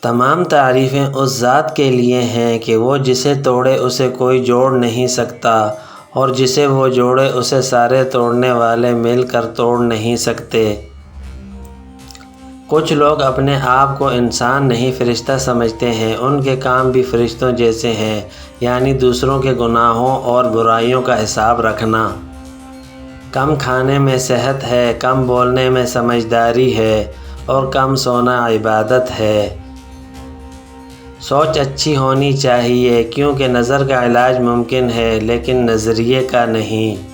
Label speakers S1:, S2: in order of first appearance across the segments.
S1: تمام تعریفیں اس ذات کے لیے ہیں کہ وہ جسے توڑے اسے کوئی جوڑ نہیں سکتا، اور جسے وہ جوڑے اسے سارے توڑنے والے مل کر توڑ نہیں سکتے۔ کچھ لوگ اپنے آپ کو انسان نہیں فرشتہ سمجھتے ہیں۔ ان کے کام بھی فرشتوں جیسے ہیں، یعنی دوسروں کے گناہوں اور برائیوں کا حساب رکھنا۔ کم کھانے میں صحت ہے، کم بولنے میں سمجھداری ہے، اور کم سونا عبادت ہے۔ سوچ اچھی ہونی چاہیے، کیونکہ نظر کا علاج ممکن ہے لیکن نظریے کا نہیں۔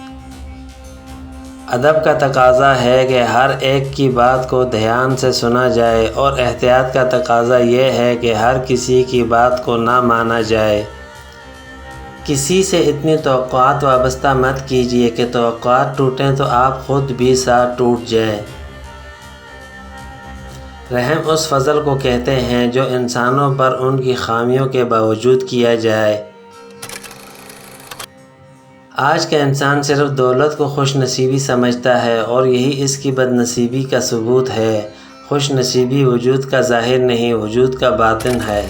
S1: ادب کا تقاضا ہے کہ ہر ایک کی بات کو دھیان سے سنا جائے، اور احتیاط کا تقاضا یہ ہے کہ ہر کسی کی بات کو نہ مانا جائے۔ کسی سے اتنی توقعات وابستہ مت کیجیے کہ توقعات ٹوٹیں تو آپ خود بھی ساتھ ٹوٹ جائیں۔ رحم اس فضل کو کہتے ہیں جو انسانوں پر ان کی خامیوں کے باوجود کیا جائے۔ آج کا انسان صرف دولت کو خوش نصیبی سمجھتا ہے، اور یہی اس کی بد نصیبی کا ثبوت ہے۔ خوش نصیبی وجود کا ظاہر نہیں، وجود کا باطن ہے۔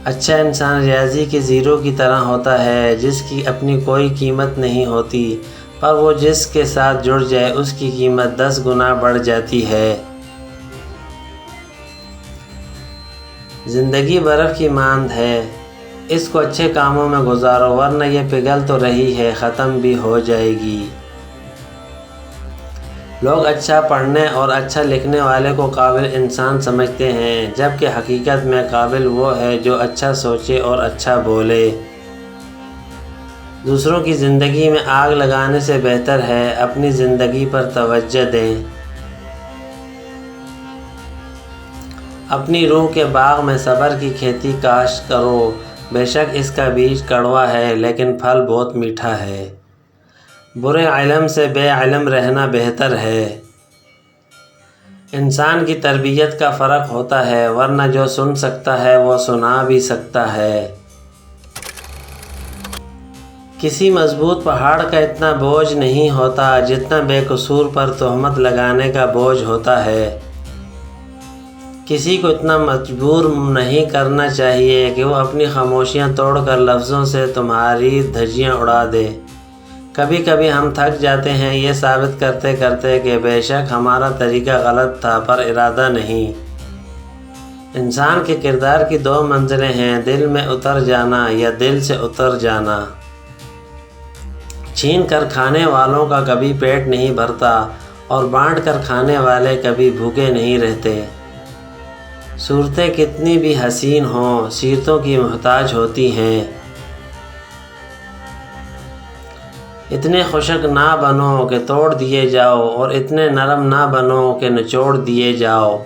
S1: اچھا انسان ریاضی کے زیرو کی طرح ہوتا ہے، جس کی اپنی کوئی قیمت نہیں ہوتی، پر وہ جس کے ساتھ جڑ جائے اس کی قیمت 10 گنا بڑھ جاتی ہے۔ زندگی برف کی مانند ہے، اس کو اچھے کاموں میں گزارو، ورنہ یہ پگھل تو رہی ہے، ختم بھی ہو جائے گی۔ لوگ اچھا پڑھنے اور اچھا لکھنے والے کو قابل انسان سمجھتے ہیں، جبکہ حقیقت میں قابل وہ ہے جو اچھا سوچے اور اچھا بولے۔ دوسروں کی زندگی میں آگ لگانے سے بہتر ہے اپنی زندگی پر توجہ دیں۔ اپنی روح کے باغ میں صبر کی کھیتی کاشت کرو، بے شک اس کا بیج کڑوا ہے لیکن پھل بہت میٹھا ہے۔ برے علم سے بے علم رہنا بہتر ہے۔ انسان کی تربیت کا فرق ہوتا ہے، ورنہ جو سن سکتا ہے وہ سنا بھی سکتا ہے۔ کسی مضبوط پہاڑ کا اتنا بوجھ نہیں ہوتا جتنا بے قصور پر تہمت لگانے کا بوجھ ہوتا ہے۔ کسی کو اتنا مجبور نہیں کرنا چاہیے کہ وہ اپنی خاموشیاں توڑ کر لفظوں سے تمہاری دھجیاں اڑا دے۔ کبھی کبھی ہم تھک جاتے ہیں یہ ثابت کرتے کرتے کہ بے شک ہمارا طریقہ غلط تھا، پر ارادہ نہیں۔ انسان کے کردار کی 2 منزلیں ہیں، دل میں اتر جانا یا دل سے اتر جانا۔ چھین کر کھانے والوں کا کبھی پیٹ نہیں بھرتا، اور بانٹ کر کھانے والے کبھی بھوکے نہیں رہتے۔ صورتیں کتنی بھی حسین ہوں، سیرتوں کی محتاج ہوتی ہیں۔ اتنے خشک نہ بنو کہ توڑ دیے جاؤ، اور اتنے نرم نہ بنو کہ نچوڑ دیے جاؤ۔